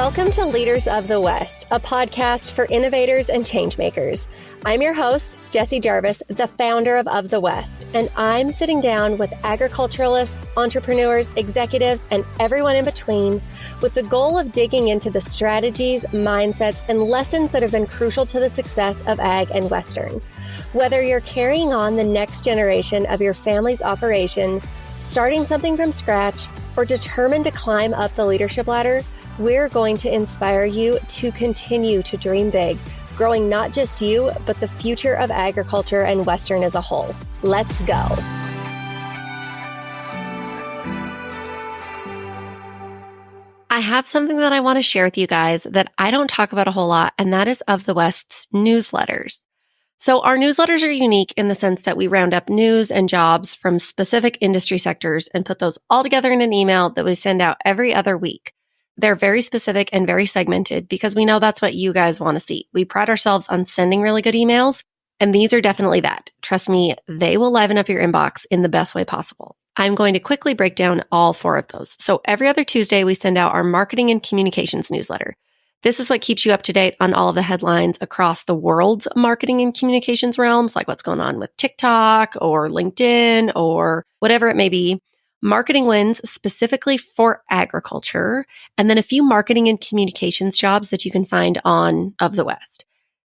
Welcome to Leaders of the West, a podcast for innovators and changemakers. I'm your host, Jessie Jarvis, the founder of the West, and I'm sitting down with agriculturalists, entrepreneurs, executives, and everyone in between with the goal of digging into the strategies, mindsets, and lessons that have been crucial to the success of ag and Western. Whether you're carrying on the next generation of your family's operation, starting something from scratch, or determined to climb up the leadership ladder, we're going to inspire you to continue to dream big, growing not just you, but the future of agriculture and Western as a whole. Let's go. I have something that I want to share with you guys that I don't talk about a whole lot, and that is of the West's newsletters. So our newsletters are unique in the sense that we round up news and jobs from specific industry sectors and put those all together in an email that we send out every other week. They're very specific and very segmented because we know that's what you guys want to see. We pride ourselves on sending really good emails, and these are definitely that. Trust me, they will liven up your inbox in the best way possible. I'm going to quickly break down all 4 of those. So every other Tuesday, we send out our marketing and communications newsletter. This is what keeps you up to date on all of the headlines across the world's marketing and communications realms, like what's going on with TikTok or LinkedIn or whatever it may be. Marketing wins specifically for agriculture, and then a few marketing and communications jobs that you can find on Of the West.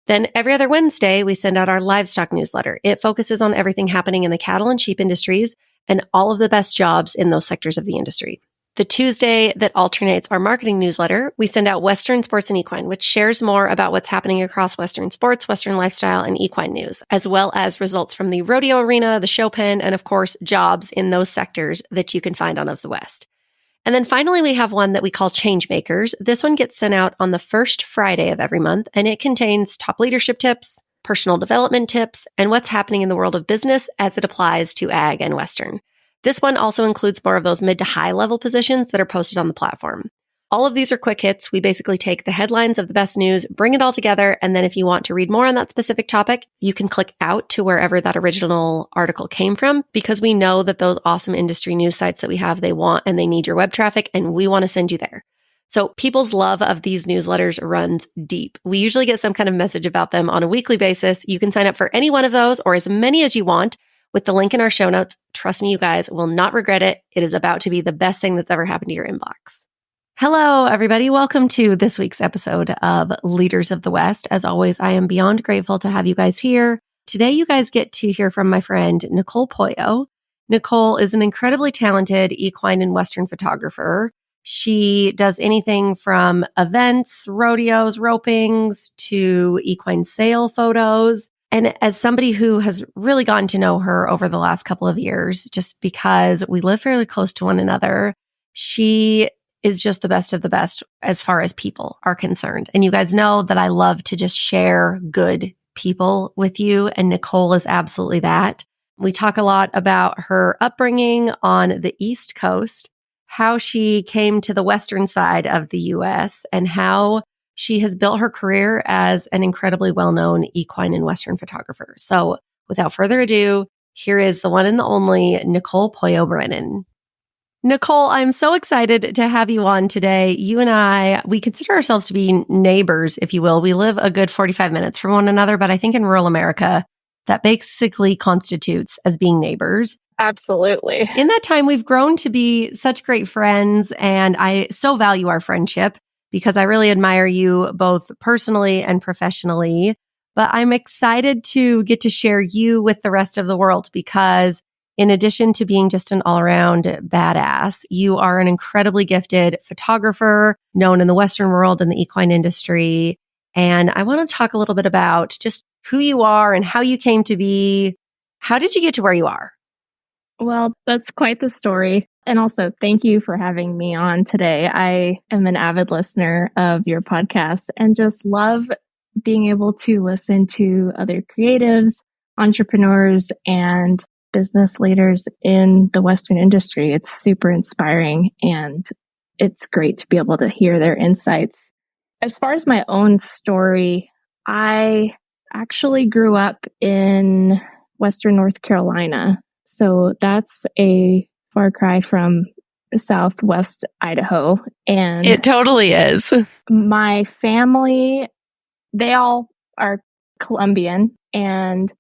Then every other Wednesday, we send out our livestock newsletter. It focuses on everything happening in the cattle and sheep industries and all of the best jobs in those sectors of the industry. The Tuesday that alternates our marketing newsletter, we send out Western Sports and Equine, which shares more about what's happening across Western sports, Western lifestyle, and equine news, as well as results from the rodeo arena, the show pen, and of course, jobs in those sectors that you can find on Of the West. And then finally, we have one that we call Changemakers. This one gets sent out on the first Friday of every month, and it contains top leadership tips, personal development tips, and what's happening in the world of business as it applies to ag and Western. This one also includes more of those mid to high level positions that are posted on the platform. All of these are quick hits. We basically take the headlines of the best news, bring it all together, and then if you want to read more on that specific topic, you can click out to wherever that original article came from, because we know that those awesome industry news sites that we have, they want and they need your web traffic, and we want to send you there. So people's love of these newsletters runs deep. We usually get some kind of message about them on a weekly basis. You can sign up for any one of those or as many as you want with the link in our show notes. Trust me, you guys will not regret it. It is about to be the best thing that's ever happened to your inbox. Hello, everybody. Welcome to this week's episode of Leaders of the West. As always, I am beyond grateful to have you guys here. Today, you guys get to hear from my friend, Nicole Poyo. Nicole is an incredibly talented equine and Western photographer. She does anything from events, rodeos, ropings, to equine sale photos. And as somebody who has really gotten to know her over the last couple of years, just because we live fairly close to one another, she is just the best of the best as far as people are concerned. And you guys know that I love to just share good people with you, and Nicole is absolutely that. We talk a lot about her upbringing on the East Coast, how she came to the Western side of the U.S., and how she has built her career as an incredibly well-known equine and Western photographer. So without further ado, here is the one and the only Nicole Poyo Brennan. Nicole, I'm so excited to have you on today. You and I, we consider ourselves to be neighbors, if you will. We live a good 45 minutes from one another, but I think in rural America, that basically constitutes as being neighbors. Absolutely. In that time, we've grown to be such great friends, and I so value our friendship, because I really admire you both personally and professionally. But I'm excited to get to share you with the rest of the world, because in addition to being just an all-around badass, you are an incredibly gifted photographer known in the Western world and the equine industry. And I want to talk a little bit about just who you are and how you came to be. How did you get to where you are? Well, that's quite the story. And also, thank you for having me on today. I am an avid listener of your podcast and just love being able to listen to other creatives, entrepreneurs, and business leaders in the Western industry. It's super inspiring, and it's great to be able to hear their insights. As far as my own story, I actually grew up in Western North Carolina. So that's a far cry from southwest Idaho. And it totally is. My family, they all are Colombian, and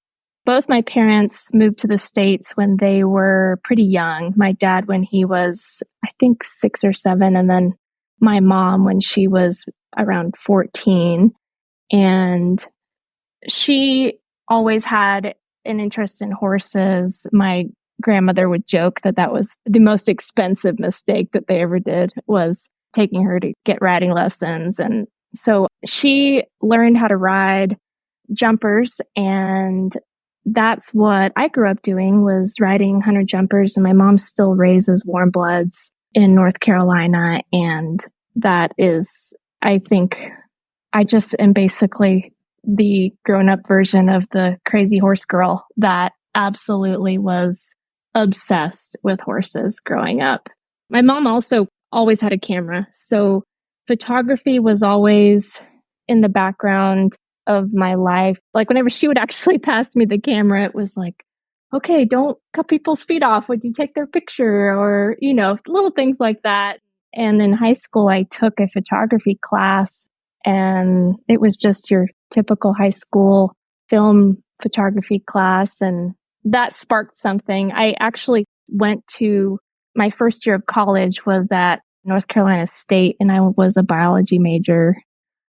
both my parents moved to the States when they were pretty young. My dad when he was, I think, 6 or 7, and then my mom when she was around 14. And she always had an interest in horses. My grandmother would joke that that was the most expensive mistake that they ever did, was taking her to get riding lessons. And so she learned how to ride jumpers, and that's what I grew up doing, was riding hunter jumpers. And my mom still raises warm bloods in North Carolina. And that is, I think, I just am basically the grown-up version of the crazy horse girl that absolutely was obsessed with horses growing up. My mom also always had a camera, so photography was always in the background of my life. Like whenever she would actually pass me the camera, it was like, okay, don't cut people's feet off when you take their picture, or, little things like that. And in high school, I took a photography class, and it was just your typical high school film photography class. And that sparked something. I actually went to my first year of college was at North Carolina State, and I was a biology major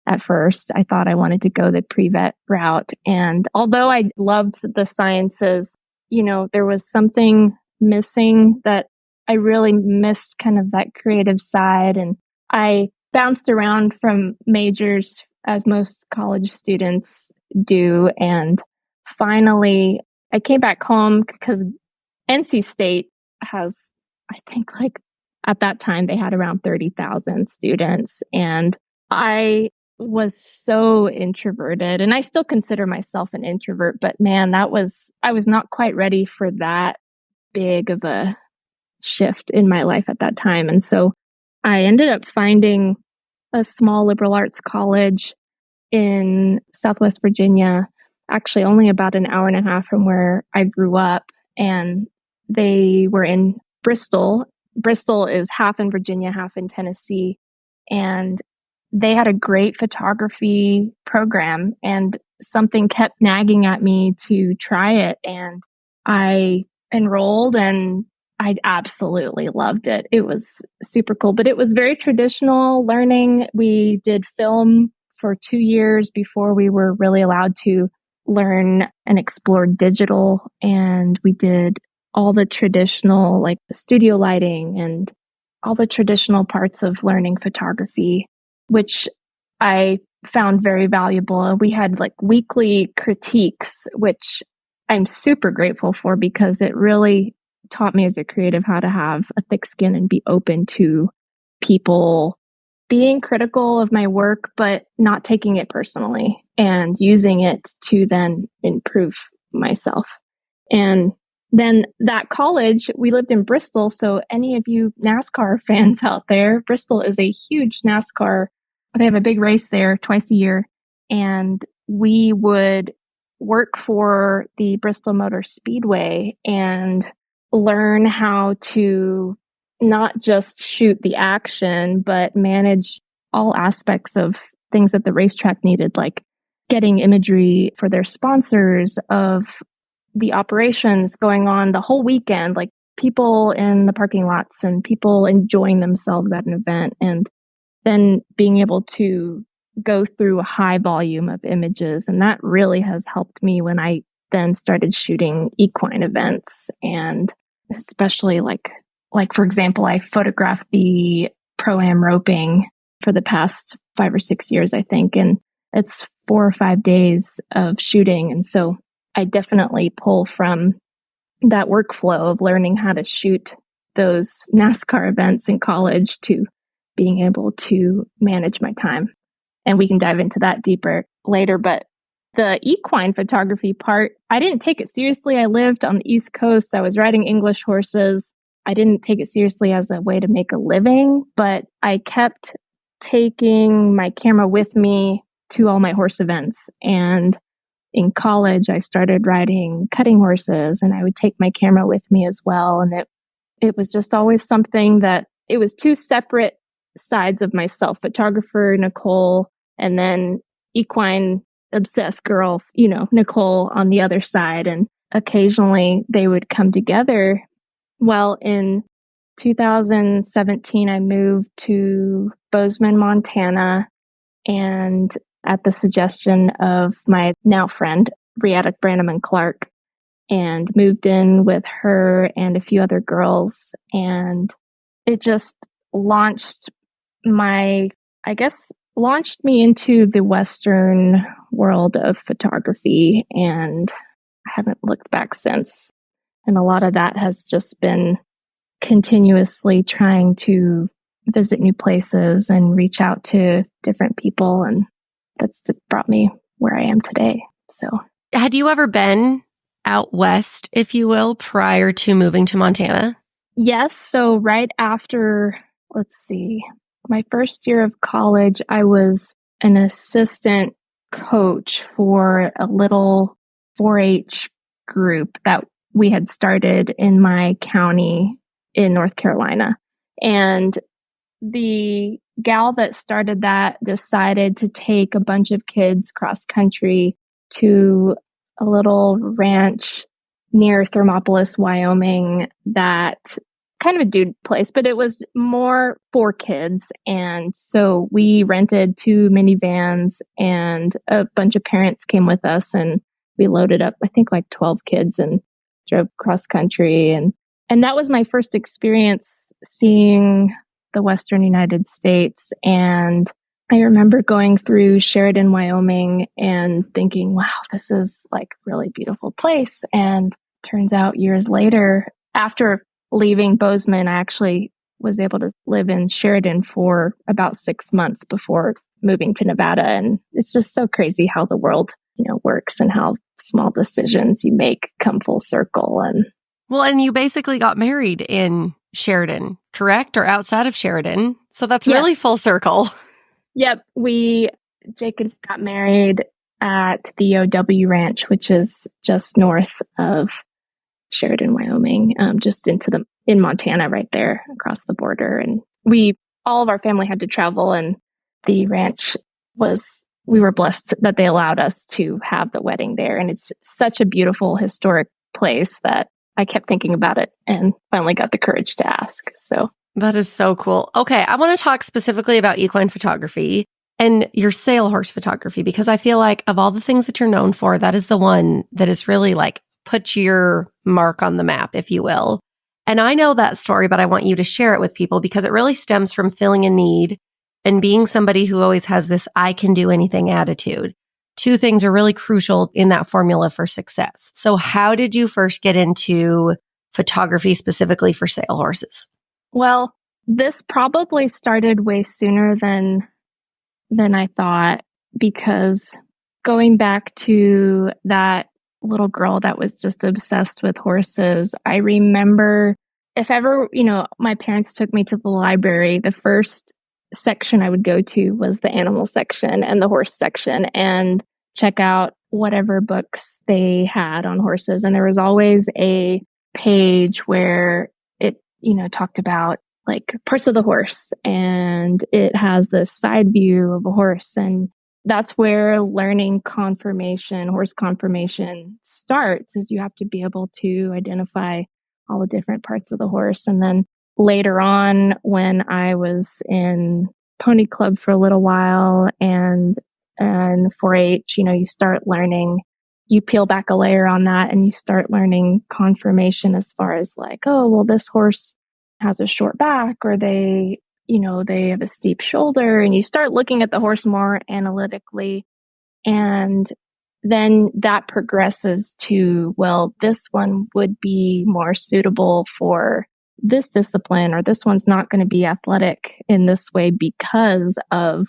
at first. I thought I wanted to go the pre-vet route. And although I loved the sciences, there was something missing, that I really missed kind of that creative side. And I bounced around from majors, as most college students do. And finally, I came back home because NC State has, I think, like at that time, they had around 30,000 students. And I was so introverted, and I still consider myself an introvert, but man, I was not quite ready for that big of a shift in my life at that time. And so I ended up finding a small liberal arts college in Southwest Virginia, actually only about an hour and a half from where I grew up. And they were in Bristol. Bristol is half in Virginia, half in Tennessee. And they had a great photography program, and something kept nagging at me to try it. And I enrolled, and I absolutely loved it. It was super cool, but it was very traditional learning. We did film for 2 years before we were really allowed to learn and explore digital. And we did all the traditional, like the studio lighting and all the traditional parts of learning photography, which I found very valuable. We had like weekly critiques, which I'm super grateful for, because it really taught me as a creative how to have a thick skin and be open to people being critical of my work, but not taking it personally and using it to then improve myself. And then that college, we lived in Bristol. So any of you NASCAR fans out there, Bristol is a huge NASCAR. They have a big race there twice a year. And we would work for the Bristol Motor Speedway and learn how to not just shoot the action, but manage all aspects of things that the racetrack needed, like getting imagery for their sponsors, of the operations going on the whole weekend, like people in the parking lots and people enjoying themselves at an event, and then being able to go through a high volume of images. And that really has helped me when I then started shooting equine events. And especially like for example, I photographed the Pro-Am roping for the past 5 or 6 years, I think. And it's 4 or 5 days of shooting. And so I definitely pull from that workflow of learning how to shoot those NASCAR events in college to being able to manage my time. And we can dive into that deeper later. But the equine photography part, I didn't take it seriously. I lived on the East Coast. I was riding English horses. I didn't take it seriously as a way to make a living, but I kept taking my camera with me to all my horse events. And in college, I started riding cutting horses, and I would take my camera with me as well. And it was just always something that it was two separate sides of myself, photographer Nicole, and then equine obsessed girl, Nicole on the other side. And occasionally they would come together. Well, in 2017, I moved to Bozeman, Montana, and at the suggestion of my now friend, Brianna Brannaman Clark, and moved in with her and a few other girls. And it just launched launched me into the Western world of photography. And I haven't looked back since. And a lot of that has just been continuously trying to visit new places and reach out to different people. And that's brought me where I am today. So, had you ever been out west, if you will, prior to moving to Montana? Yes. So right after, my first year of college, I was an assistant coach for a little 4-H group that we had started in my county in North Carolina. And the gal that started that decided to take a bunch of kids cross country to a little ranch near Thermopolis, Wyoming, that kind of a dude place, but it was more for kids. And so we rented 2 minivans and a bunch of parents came with us, and we loaded up, I think, like 12 kids and drove cross country. And that was my first experience seeing the Western United States. And I remember going through Sheridan, Wyoming and thinking, wow, this is like a really beautiful place. And turns out years later, after leaving Bozeman, I actually was able to live in Sheridan for about 6 months before moving to Nevada. And it's just so crazy how the world, works and how small decisions you make come full circle. And you basically got married in Sheridan, correct? Or outside of Sheridan. So that's really full circle. Yep. Jacob got married at the OW Ranch, which is just north of Sheridan, Wyoming, just in Montana right there across the border. And all of our family had to travel, and the ranch we were blessed that they allowed us to have the wedding there. And it's such a beautiful historic place that I kept thinking about it and finally got the courage to ask. So that is so cool. Okay. I want to talk specifically about equine photography and your sale horse photography, because I feel like of all the things that you're known for, that is the one that is really like put your mark on the map, if you will. And I know that story, but I want you to share it with people because it really stems from filling a need and being somebody who always has this I can do anything attitude. 2 things are really crucial in that formula for success. So how did you first get into photography specifically for sale horses? Well, this probably started way sooner than I thought, because going back to that little girl that was just obsessed with horses, I remember if ever, my parents took me to the library, the first section I would go to was the animal section and the horse section and check out whatever books they had on horses. And there was always a page where it, talked about like parts of the horse, and it has the side view of a horse. And that's where learning horse conformation starts, is you have to be able to identify all the different parts of the horse. And then later on, when I was in pony club for a little while and 4-H, you start learning, you peel back a layer on that and you start learning conformation as far as like, oh, well, this horse has a short back, or they have a steep shoulder, and you start looking at the horse more analytically. And then that progresses to, well, this one would be more suitable for this discipline, or this one's not going to be athletic in this way because of,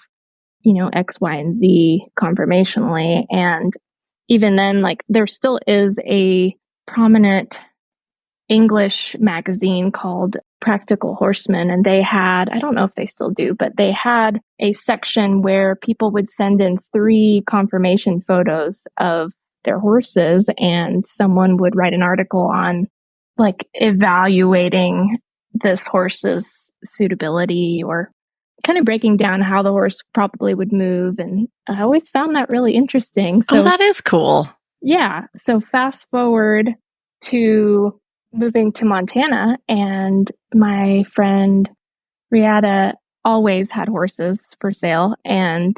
X, Y, and Z conformationally. And even then, like, there still is a prominent English magazine called Practical Horseman. And they had, I don't know if they still do, but they had a section where people would send in 3 conformation photos of their horses, and someone would write an article on like evaluating this horse's suitability, or kind of breaking down how the horse probably would move. And I always found that really interesting. So that is cool. Yeah. So fast forward to moving to Montana, and my friend Riata always had horses for sale, and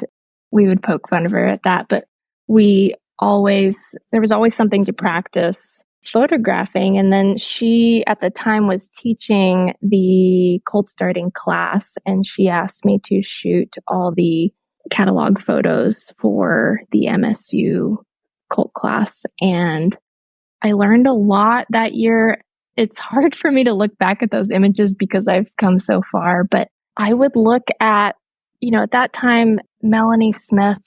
we would poke fun of her at that. But there was always something to practice photographing. And then she, at the time, was teaching the colt starting class, and she asked me to shoot all the catalog photos for the MSU colt class. And I learned a lot that year. It's hard for me to look back at those images because I've come so far, but I would look at, at that time, Melanie Smith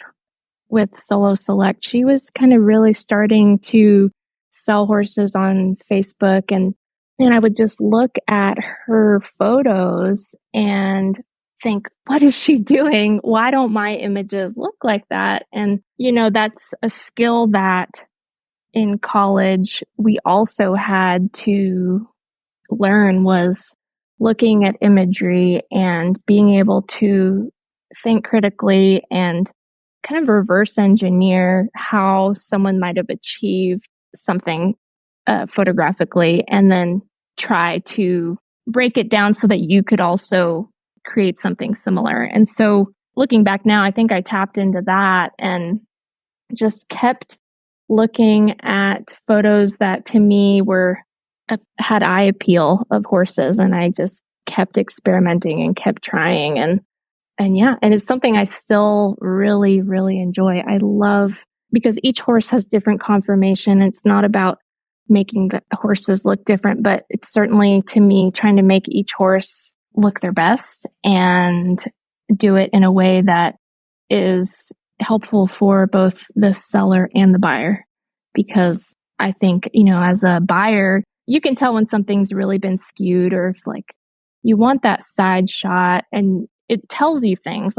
with Solo Select, she was kind of really starting to sell horses on Facebook. And I would just look at her photos and think, what is she doing? Why don't my images look like that? And, that's a skill that in college we also had to learn, was looking at imagery and being able to think critically and kind of reverse engineer how someone might have achieved something photographically, and then try to break it down so that you could also create something similar. And so looking back now, I think I tapped into that and just kept looking at photos that to me had eye appeal of horses. And I just kept experimenting and kept trying. And it's something I still really, really enjoy. I love, because each horse has different conformation. It's not about making the horses look different, but it's certainly, to me, trying to make each horse look their best and do it in a way that is helpful for both the seller and the buyer. Because I think, as a buyer, you can tell when something's really been skewed, or if you want that side shot, and it tells you things.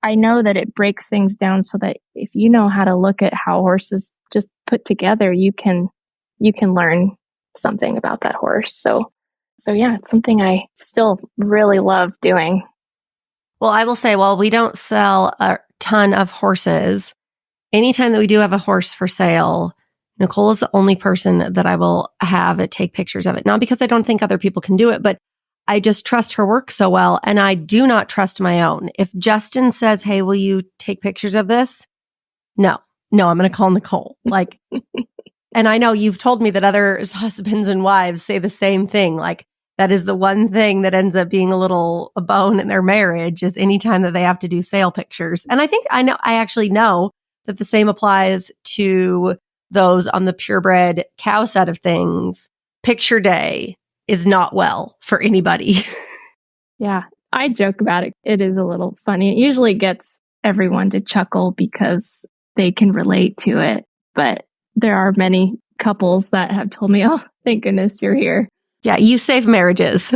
I know that it breaks things down so that if you know how to look at how horses just put together, you can learn something about that horse. So yeah, it's something I still really love doing. Well, I will say, while we don't sell a ton of horses, anytime that we do have a horse for sale, Nicole is the only person that I will have take pictures of it. Not because I don't think other people can do it, but I just trust her work so well. And I do not trust my own. If Justin says, hey, will you take pictures of this? No, I'm going to call Nicole. And I know you've told me that other husbands and wives say the same thing. That is the one thing that ends up being a bone in their marriage, is anytime that they have to do sale pictures. And I actually know that the same applies to those on the purebred cow side of things. Picture day is not well for anybody. Yeah, I joke about it. It is a little funny. It usually gets everyone to chuckle because they can relate to it. But there are many couples that have told me, oh, thank goodness you're here. Yeah, you save marriages.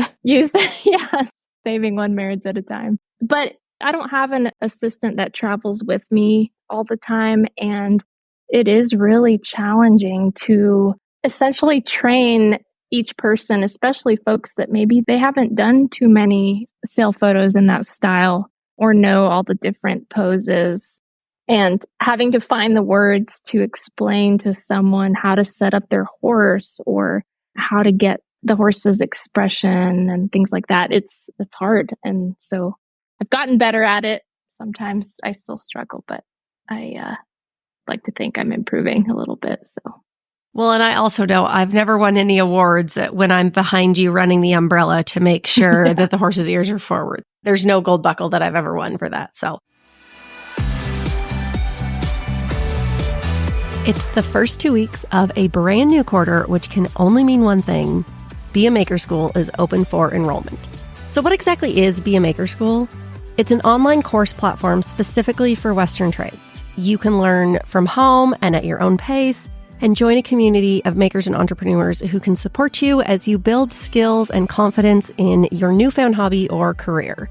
Saving one marriage at a time. But I don't have an assistant that travels with me all the time. And it is really challenging to essentially train each person, especially folks that maybe they haven't done too many sale photos in that style or know all the different poses, and having to find the words to explain to someone how to set up their horse or how to get the horse's expression and things like that. It's hard. And so I've gotten better at it. Sometimes I still struggle, but I like to think I'm improving a little bit. So. Well, and I also know I've never won any awards when I'm behind you running the umbrella to make sure that the horse's ears are forward. There's no gold buckle that I've ever won for that. So it's the first 2 weeks of a brand new quarter, which can only mean one thing. Be a Maker School is open for enrollment. So what exactly is Be a Maker School? It's an online course platform specifically for Western trades. You can learn from home and at your own pace, and join a community of makers and entrepreneurs who can support you as you build skills and confidence in your newfound hobby or career.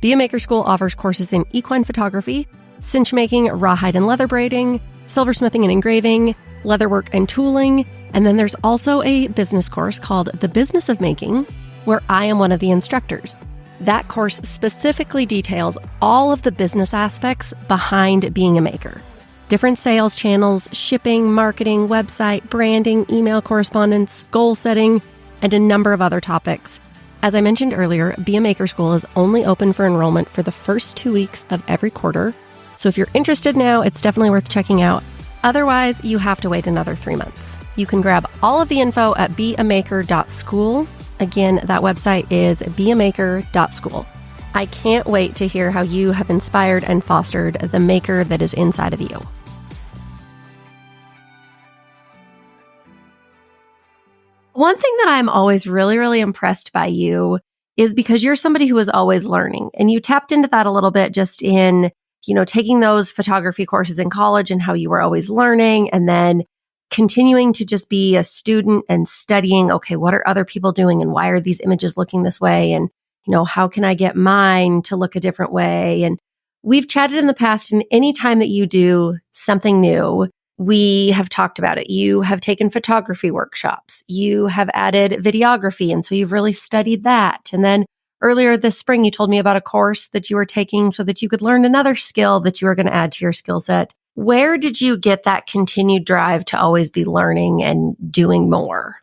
Be a Maker School offers courses in equine photography, cinch making, rawhide and leather braiding, silversmithing and engraving, leatherwork and tooling, and then there's also a business course called The Business of Making, where I am one of the instructors. That course specifically details all of the business aspects behind being a maker. Different sales channels, shipping, marketing, website, branding, email correspondence, goal setting, and a number of other topics. As I mentioned earlier, Be a Maker School is only open for enrollment for the first 2 weeks of every quarter. So if you're interested now, it's definitely worth checking out. Otherwise, you have to wait another 3 months. You can grab all of the info at beamaker.school. Again, that website is beamaker.school. I can't wait to hear how you have inspired and fostered the maker that is inside of you. One thing that I'm always really, really impressed by you is because you're somebody who is always learning. And you tapped into that a little bit just in, taking those photography courses in college and how you were always learning, and then continuing to just be a student and studying, okay, what are other people doing and why are these images looking this way? And, how can I get mine to look a different way? And we've chatted in the past, and any time that you do something new, we have talked about it. You have taken photography workshops. You have added videography. And so you've really studied that. And then earlier this spring, you told me about a course that you were taking so that you could learn another skill that you were going to add to your skill set. Where did you get that continued drive to always be learning and doing more?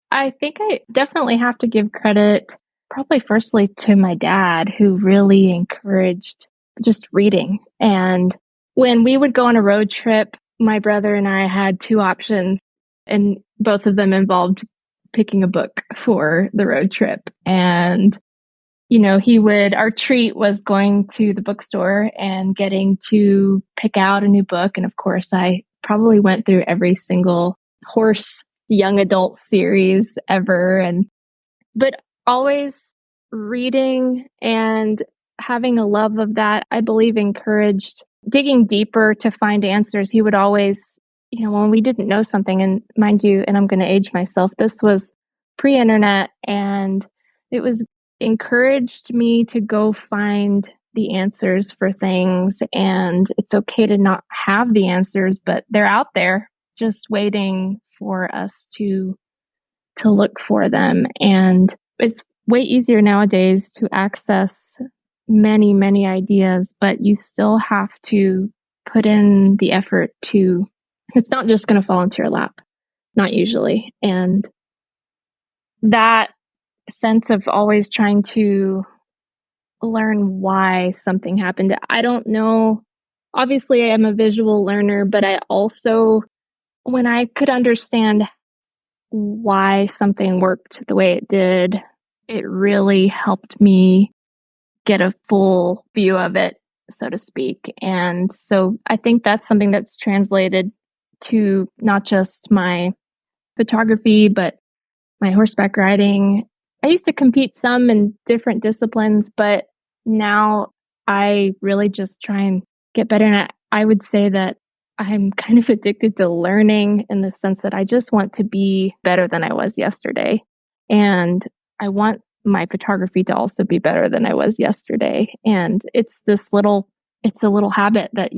I think I definitely have to give credit, probably firstly to my dad, who really encouraged just reading. And when we would go on a road trip, my brother and I had two options, and both of them involved picking a book for the road trip. And our treat was going to the bookstore and getting to pick out a new book. And of course, I probably went through every single horse young adult series ever. But always reading and having a love of that, I believe, encouraged digging deeper to find answers. He would always, when we didn't know something, and mind you, and I'm going to age myself, this was pre-internet, and it was encouraged me to go find the answers for things. And it's okay to not have the answers, but they're out there just waiting for us to look for them. And it's way easier nowadays to access many, many ideas, but you still have to put in the effort it's not just going to fall into your lap, not usually. And that sense of always trying to learn why something happened. I don't know. Obviously, I'm a visual learner, but I also, when I could understand why something worked the way it did, it really helped me get a full view of it, so to speak. And so I think that's something that's translated to not just my photography, but my horseback riding. I used to compete some in different disciplines, but now I really just try and get better. And I would say that I'm kind of addicted to learning in the sense that I just want to be better than I was yesterday. And I want my photography to also be better than I was yesterday. And it's a little habit that,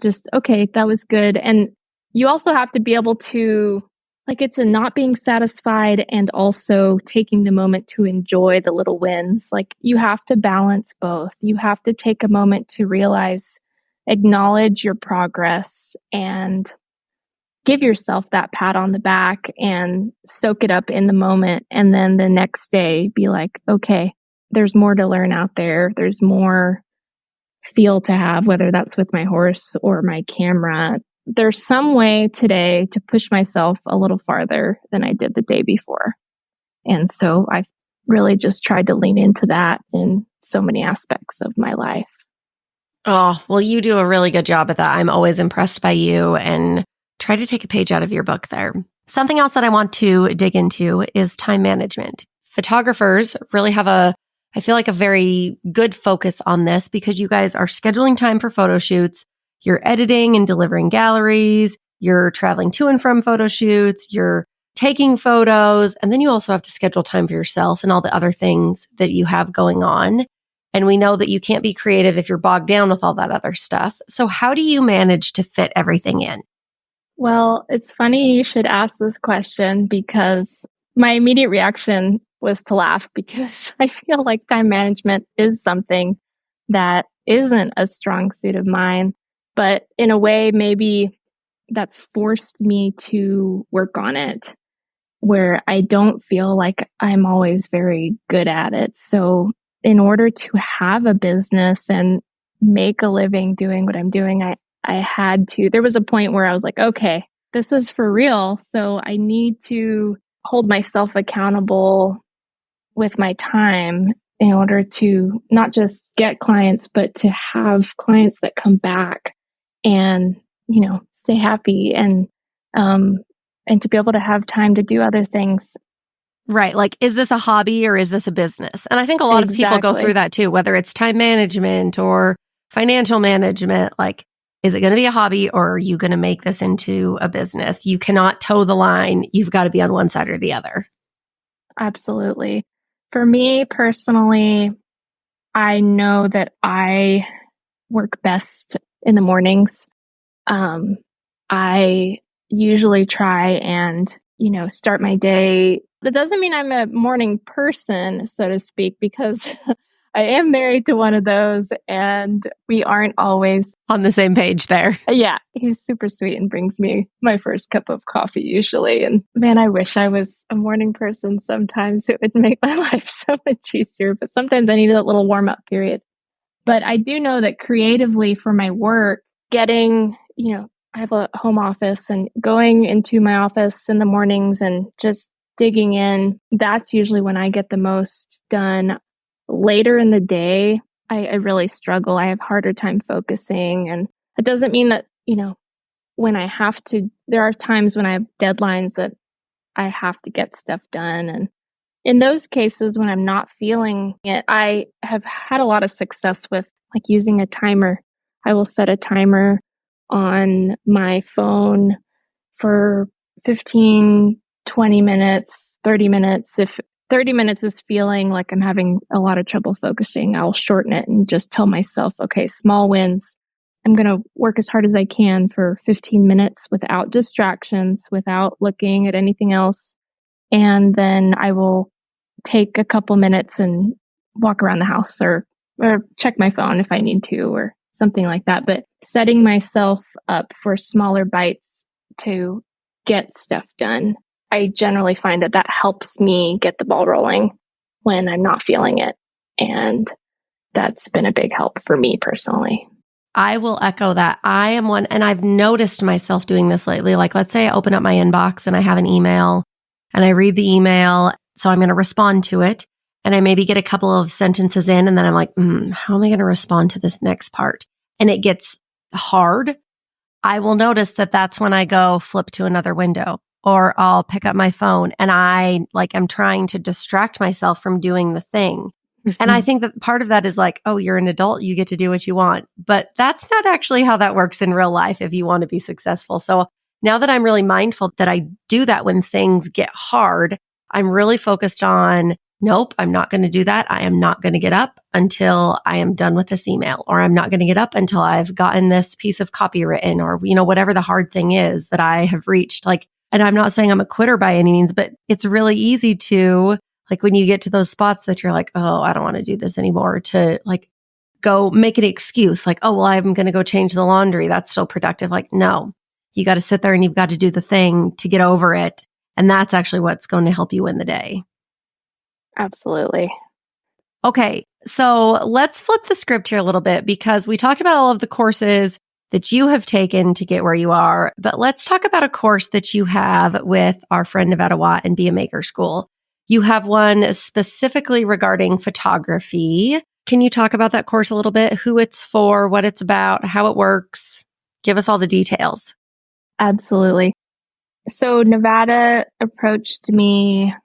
just, okay, that was good. And you also have to be able to, it's a not being satisfied and also taking the moment to enjoy the little wins. You have to balance both. You have to take a moment to acknowledge your progress and give yourself that pat on the back and soak it up in the moment. And then the next day be like, okay, there's more to learn out there. There's more feel to have, whether that's with my horse or my camera. There's some way today to push myself a little farther than I did the day before. And so I've really just tried to lean into that in so many aspects of my life. Oh, well, you do a really good job at that. I'm always impressed by you and try to take a page out of your book there. Something else that I want to dig into is time management. Photographers really have I feel like a very good focus on this because you guys are scheduling time for photo shoots. You're editing and delivering galleries. You're traveling to and from photo shoots. You're taking photos. And then you also have to schedule time for yourself and all the other things that you have going on. And we know that you can't be creative if you're bogged down with all that other stuff. So how do you manage to fit everything in? Well, it's funny you should ask this question because my immediate reaction was to laugh because I feel like time management is something that isn't a strong suit of mine. But in a way, maybe that's forced me to work on it where I don't feel like I'm always very good at it. So in order to have a business and make a living doing what I'm doing, I had to, there was a point where I was like, okay, this is for real. So I need to hold myself accountable with my time in order to not just get clients, but to have clients that come back and, stay happy and to be able to have time to do other things. Right. Like, is this a hobby or is this a business? And I think a lot of people go through that too, whether it's time management or financial management. Like, is it going to be a hobby or are you going to make this into a business? You cannot toe the line. You've got to be on one side or the other. Absolutely. For me personally, I know that I work best in the mornings. I usually try and, start my day. That doesn't mean I'm a morning person, so to speak, because I am married to one of those and we aren't always on the same page there. Yeah, he's super sweet and brings me my first cup of coffee usually. And man, I wish I was a morning person. Sometimes it would make my life so much easier, but sometimes I need that little warm up period. But I do know that creatively for my work, getting, I have a home office and going into my office in the mornings and just digging in, that's usually when I get the most done. Later in the day, I really struggle. I have harder time focusing. And it doesn't mean that, when I have to, there are times when I have deadlines that I have to get stuff done. And in those cases, when I'm not feeling it, I have had a lot of success with like using a timer. I will set a timer on my phone for 15, 20 minutes, 30 minutes. If 30 minutes is feeling like I'm having a lot of trouble focusing, I'll shorten it and just tell myself, okay, small wins. I'm going to work as hard as I can for 15 minutes without distractions, without looking at anything else. And then I will take a couple minutes and walk around the house or check my phone if I need to or something like that. But setting myself up for smaller bites to get stuff done, I generally find that that helps me get the ball rolling when I'm not feeling it. And that's been a big help for me personally. I will echo that. I am one, and I've noticed myself doing this lately. Like, let's say I open up my inbox and I have an email and I read the email. So I'm going to respond to it. And I maybe get a couple of sentences in and then I'm like, how am I going to respond to this next part? And it gets hard. I will notice that that's when I go flip to another window or I'll pick up my phone and I'm trying to distract myself from doing the thing. And I think that part of that is like, oh, you're an adult, you get to do what you want. But that's not actually how that works in real life if you want to be successful. So now that I'm really mindful that I do that when things get hard, I'm really focused on, nope, I'm not going to do that. I am not going to get up until I am done with this email, or I'm not going to get up until I've gotten this piece of copy written, or, whatever the hard thing is that I have reached. And I'm not saying I'm a quitter by any means, but it's really easy to, when you get to those spots that you're like, oh, I don't want to do this anymore, to go make an excuse. Like, oh, well, I'm going to go change the laundry. That's still productive. No, you got to sit there and you've got to do the thing to get over it. And that's actually what's going to help you win the day. Absolutely. Okay. So let's flip the script here a little bit because we talked about all of the courses that you have taken to get where you are, but let's talk about a course that you have with our friend Nevada Watt and Be a Maker School. You have one specifically regarding photography. Can you talk about that course a little bit? Who it's for, what it's about, how it works? Give us all the details. Absolutely. So Nevada approached me, I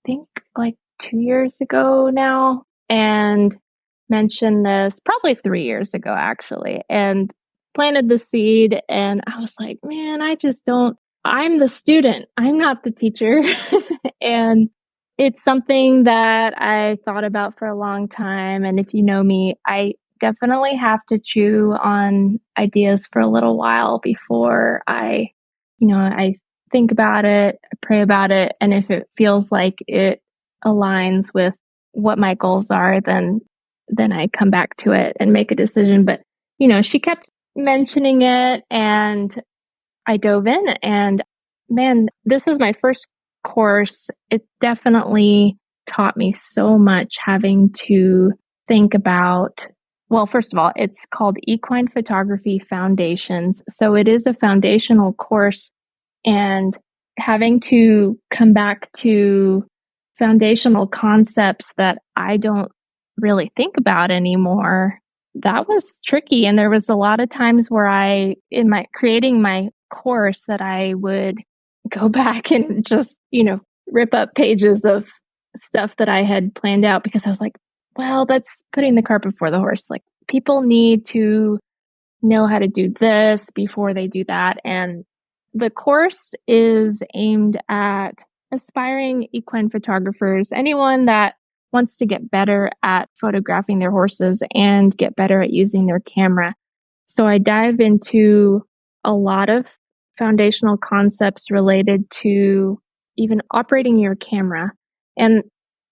think 2 years ago now, and mentioned this probably 3 years ago, actually, and planted the seed. And I was like, man, I'm the student. I'm not the teacher. And it's something that I thought about for a long time. And if you know me, I definitely have to chew on ideas for a little while before I think about it, I pray about it. And if it feels like it aligns with what my goals are, then I come back to it and make a decision. But, she kept mentioning it and I dove in, and man, this is my first course. It definitely taught me so much, having to think about, well, first of all, it's called Equine Photography Foundations. So it is a foundational course, and having to come back to foundational concepts that I don't really think about anymore, that was tricky. And there was a lot of times where in my creating my course, that I would go back and just, rip up pages of stuff that I had planned out, because I was like, well, that's putting the cart before the horse. Like, people need to know how to do this before they do that. And the course is aimed at aspiring equine photographers, anyone that wants to get better at photographing their horses and get better at using their camera. So I dive into a lot of foundational concepts related to even operating your camera. And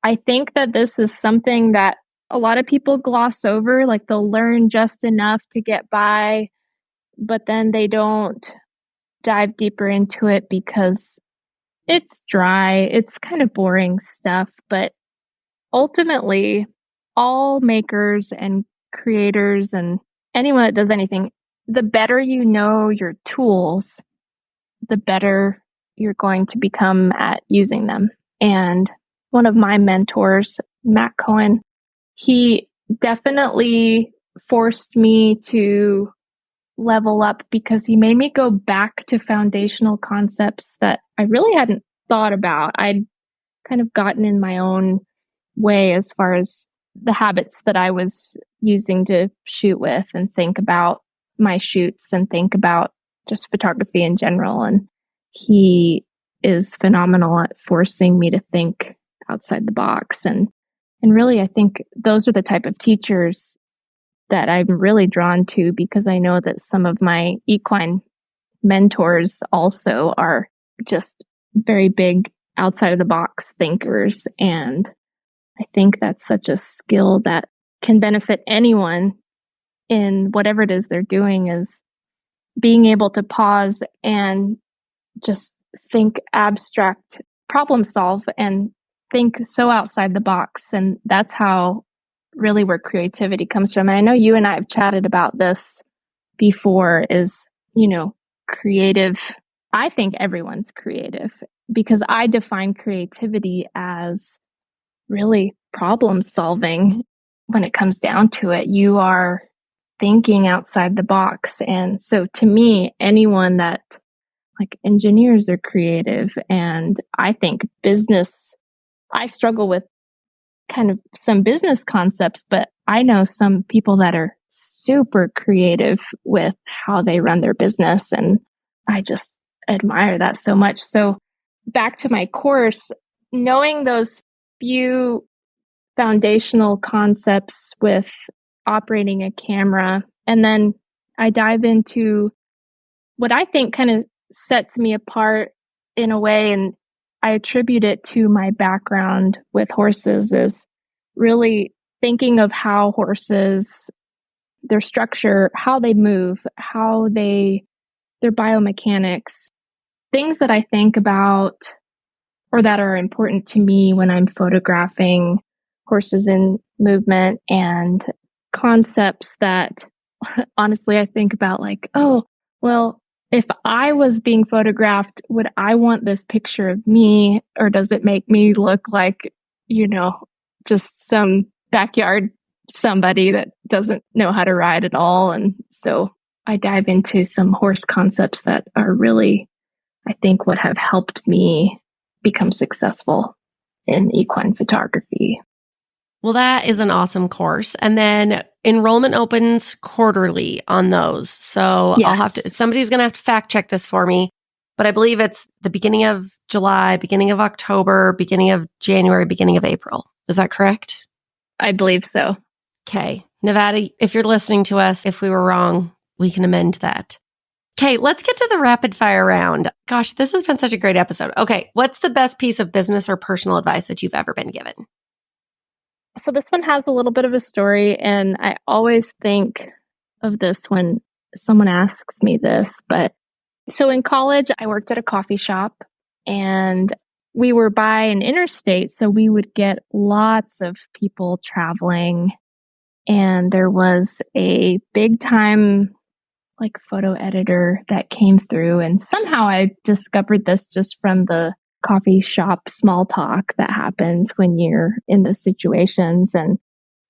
I think that this is something that a lot of people gloss over, like they'll learn just enough to get by, but then they don't dive deeper into it because it's dry. It's kind of boring stuff. But ultimately, all makers and creators and anyone that does anything, the better you know your tools, the better you're going to become at using them. And one of my mentors, Matt Cohen, he definitely forced me to level up, because he made me go back to foundational concepts that I really hadn't thought about. I'd kind of gotten in my own way as far as the habits that I was using to shoot with and think about my shoots and think about just photography in general. And he is phenomenal at forcing me to think outside the box. And really, I think those are the type of teachers that I'm really drawn to, because I know that some of my equine mentors also are just very big outside of the box thinkers. And I think that's such a skill that can benefit anyone in whatever it is they're doing, is being able to pause and just think abstract, problem solve, and think so outside the box. And that's how really where creativity comes from. And I know you and I have chatted about this before, is, creative. I think everyone's creative, because I define creativity as really problem solving. When it comes down to it, you are thinking outside the box. And so to me, anyone that, like, engineers are creative. And I think I struggle with kind of some business concepts, but I know some people that are super creative with how they run their business. And I just admire that so much. So back to my course, knowing those few foundational concepts with operating a camera, and then I dive into what I think kind of sets me apart in a way, and I attribute it to my background with horses, is really thinking of how horses, their structure, how they move, their biomechanics, things that I think about or that are important to me when I'm photographing horses in movement, and concepts that honestly I think about, like, oh, well, if I was being photographed, would I want this picture of me, or does it make me look like, just some backyard somebody that doesn't know how to ride at all? And so I dive into some horse concepts that are really, I think, what have helped me become successful in equine photography. Well, that is an awesome course. And then enrollment opens quarterly on those. So Yes. Somebody's going to have to fact check this for me, but I believe it's the beginning of July, beginning of October, beginning of January, beginning of April. Is that correct? I believe so. Okay. Nevada, if you're listening to us, if we were wrong, we can amend that. Okay, let's get to the rapid fire round. Gosh, this has been such a great episode. Okay, what's the best piece of business or personal advice that you've ever been given? So this one has a little bit of a story, and I always think of this when someone asks me this. But so in college, I worked at a coffee shop, and we were by an interstate, so we would get lots of people traveling. And there was a big time photo editor that came through, and somehow I discovered this just from the coffee shop small talk that happens when you're in those situations. And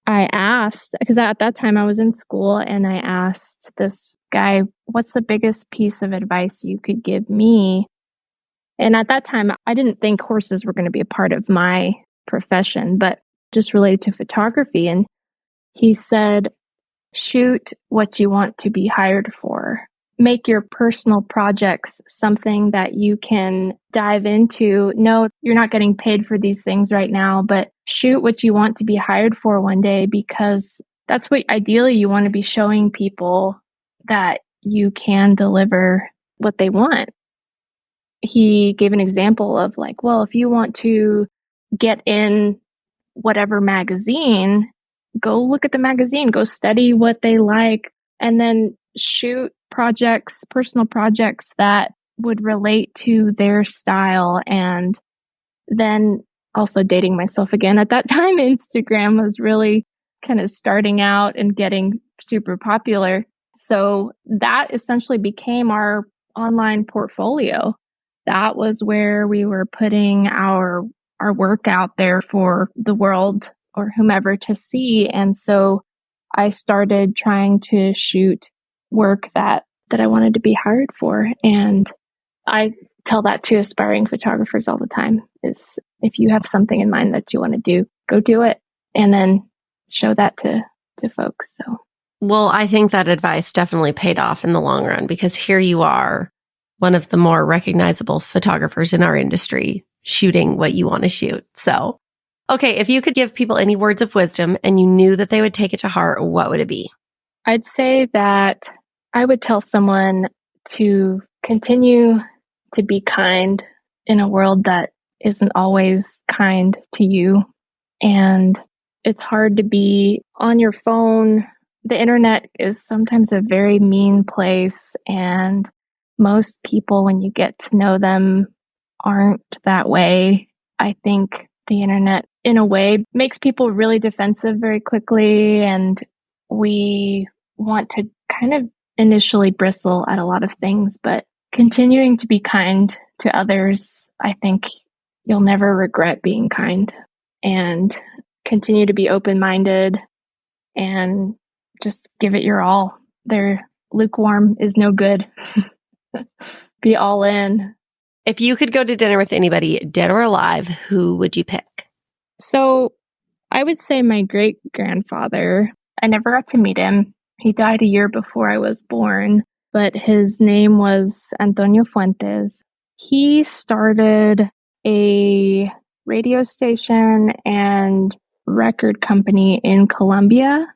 I asked, because at that time I was in school, and I asked this guy, what's the biggest piece of advice you could give me? And at that time, I didn't think horses were going to be a part of my profession, but just related to photography. And he said, shoot what you want to be hired for. Make your personal projects something that you can dive into. No, you're not getting paid for these things right now, but shoot what you want to be hired for one day, because that's what ideally you want to be showing people, that you can deliver what they want. He gave an example of well, if you want to get in whatever magazine, go look at the magazine, go study what they like, and then shoot projects, personal projects that would relate to their style. And then also dating myself again, at that time, Instagram was really kind of starting out and getting super popular. So that essentially became our online portfolio. That was where we were putting our work out there for the world or whomever to see. And so I started trying to shoot work that I wanted to be hired for. And I tell that to aspiring photographers all the time, is if you have something in mind that you want to do, go do it, and then show that to folks. So, well, I think that advice definitely paid off in the long run, because here you are, one of the more recognizable photographers in our industry, shooting what you want to shoot. So, okay, if you could give people any words of wisdom and you knew that they would take it to heart, what would it be? I'd say that I would tell someone to continue to be kind in a world that isn't always kind to you. And it's hard to be on your phone. The internet is sometimes a very mean place, and most people, when you get to know them, aren't that way. I think the internet, in a way, makes people really defensive very quickly, and we want to kind of initially bristle at a lot of things, but continuing to be kind to others, I think you'll never regret being kind, and continue to be open-minded and just give it your all. Their lukewarm is no good. Be all in. If you could go to dinner with anybody, dead or alive, who would you pick? So I would say my great-grandfather. I never got to meet him. He died a year before I was born, but his name was Antonio Fuentes. He started a radio station and record company in Colombia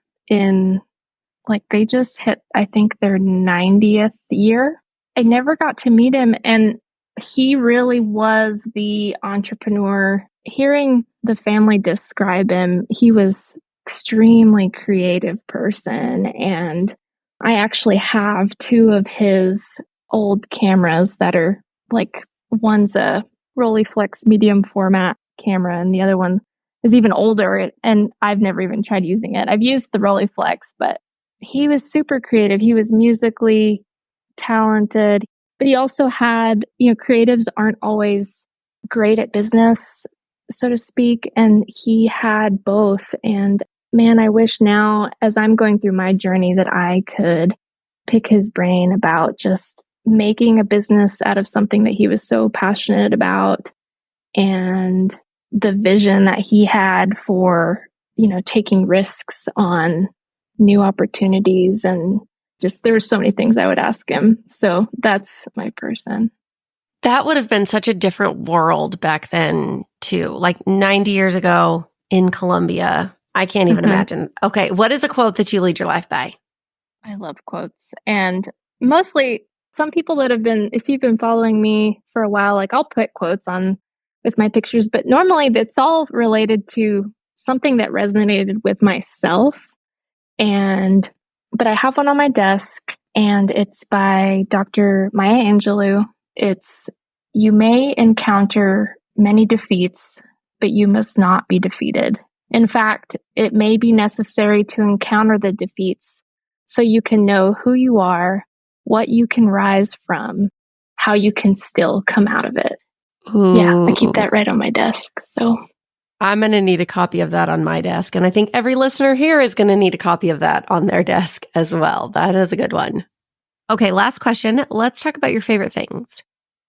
they just hit, I think, their 90th year. I never got to meet him, and he really was the entrepreneur. Hearing the family describe him, he was extremely creative person. And I actually have two of his old cameras that are one's a Rolleiflex medium format camera, and the other one is even older, and I've never even tried using it. I've used the Rolleiflex, but he was super creative. He was musically talented, but he also had, creatives aren't always great at business, so to speak, and he had both. And man, I wish now, as I'm going through my journey, that I could pick his brain about just making a business out of something that he was so passionate about, and the vision that he had for, taking risks on new opportunities. And just, there were so many things I would ask him. So that's my person. That would have been such a different world back then too. 90 years ago in Colombia. I can't even imagine. Okay. What is a quote that you lead your life by? I love quotes. And mostly some people that have been, if you've been following me for a while, like I'll put quotes on with my pictures, but normally it's all related to something that resonated with myself. But I have one on my desk, and it's by Dr. Maya Angelou. It's, "You may encounter many defeats, but you must not be defeated. In fact, it may be necessary to encounter the defeats so you can know who you are, what you can rise from, how you can still come out of it." Ooh. Yeah, I keep that right on my desk. So I'm going to need a copy of that on my desk. And I think every listener here is going to need a copy of that on their desk as well. That is a good one. Okay, last question. Let's talk about your favorite things.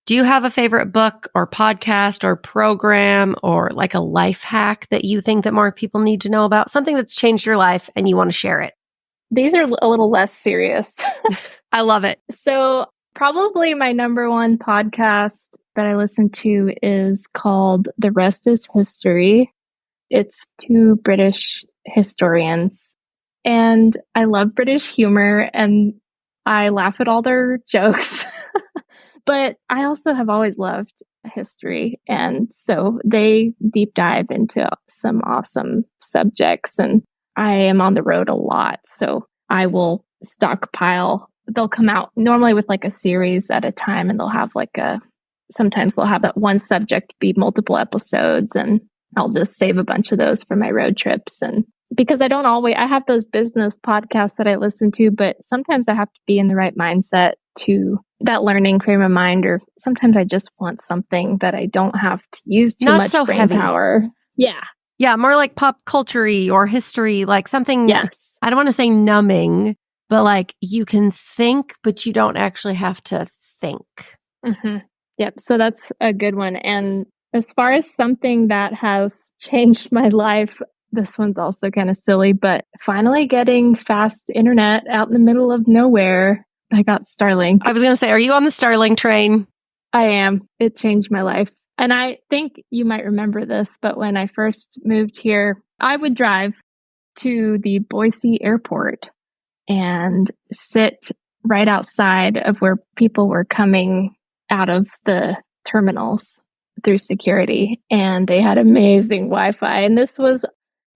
Do you have a favorite book or podcast or program or like a life hack that you think that more people need to know about? Something that's changed your life and you want to share it? These are a little less serious. I love it. So probably my number one podcast that I listen to is called The Rest is History. It's two British historians. And I love British humor and I laugh at all their jokes. But I also have always loved history. And so they deep dive into some awesome subjects. And I am on the road a lot. So I will stockpile. They'll come out normally with like a series at a time, and they'll have sometimes they'll have that one subject be multiple episodes, and I'll just save a bunch of those for my road trips. And because I have those business podcasts that I listen to, but sometimes I have to be in the right mindset to that learning frame of mind, or sometimes I just want something that I don't have to use too much brain heavy. Power. Yeah. Yeah, more like pop culture-y or history, like something, yes. I don't want to say numbing, but like you can think, but you don't actually have to think. Mm-hmm. Yep. So that's a good one. And as far as something that has changed my life, this one's also kind of silly, but finally getting fast internet out in the middle of nowhere. I got Starlink. I was going to say, are you on the Starlink train? I am. It changed my life. And I think you might remember this, but when I first moved here, I would drive to the Boise airport and sit right outside of where people were coming out of the terminals through security. And they had amazing Wi-Fi. And this was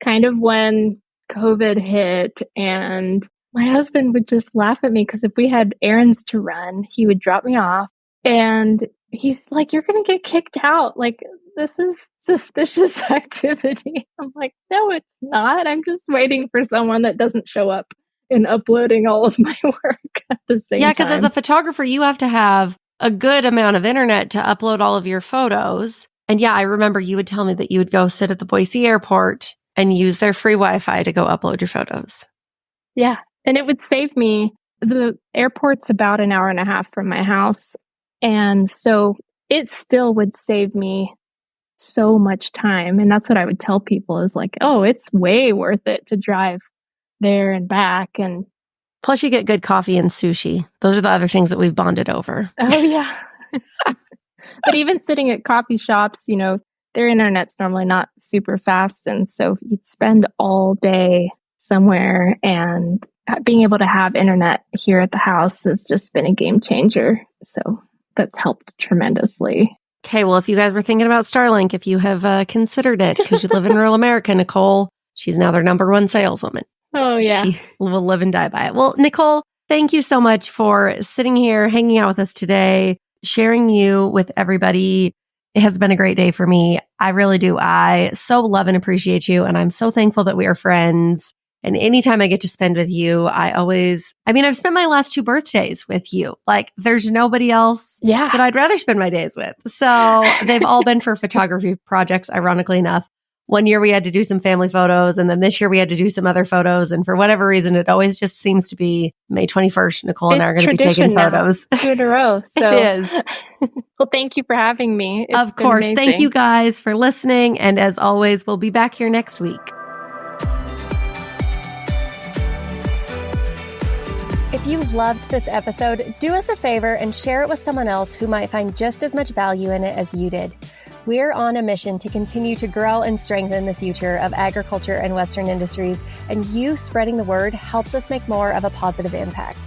kind of when COVID hit, and my husband would just laugh at me because if we had errands to run, he would drop me off and he's like, "You're going to get kicked out. Like, this is suspicious activity." I'm like, "No, it's not. I'm just waiting for someone that doesn't show up and uploading all of my work at the same time." Yeah, because as a photographer, you have to have a good amount of internet to upload all of your photos. And yeah, I remember you would tell me that you would go sit at the Boise airport and use their free Wi-Fi to go upload your photos. Yeah. And it would save me. The airport's about an hour and a half from my house. And so it still would save me so much time. And that's what I would tell people is like, oh, it's way worth it to drive there and back. And plus you get good coffee and sushi. Those are the other things that we've bonded over. Oh, yeah. But even sitting at coffee shops, their internet's normally not super fast. And so you'd spend all day somewhere, and being able to have internet here at the house has just been a game changer. So that's helped tremendously. Okay, well, if you guys were thinking about Starlink, if you have considered it, because you live in rural America, Nicole, she's now their number one saleswoman. Oh, yeah. She will live and die by it. Well, Nicole, thank you so much for sitting here, hanging out with us today, sharing you with everybody. It has been a great day for me. I really do. I so love and appreciate you. And I'm so thankful that we are friends. And anytime I get to spend with you, I've spent my last 2 birthdays with you. Like, there's nobody else that I'd rather spend my days with. So they've all been for photography projects, ironically enough. One year we had to do some family photos, and then this year we had to do some other photos. And for whatever reason, it always just seems to be May 21st. Nicole and I are going to be taking photos. 2 in a row. So. It is. Well, thank you for having me. Of course. Amazing. Thank you guys for listening. And as always, we'll be back here next week. If you loved this episode, do us a favor and share it with someone else who might find just as much value in it as you did. We're on a mission to continue to grow and strengthen the future of agriculture and Western industries, and you spreading the word helps us make more of a positive impact.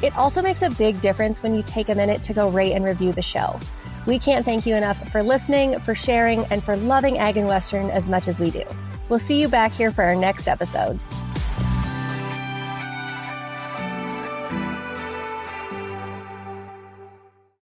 It also makes a big difference when you take a minute to go rate and review the show. We can't thank you enough for listening, for sharing, and for loving Ag and Western as much as we do. We'll see you back here for our next episode.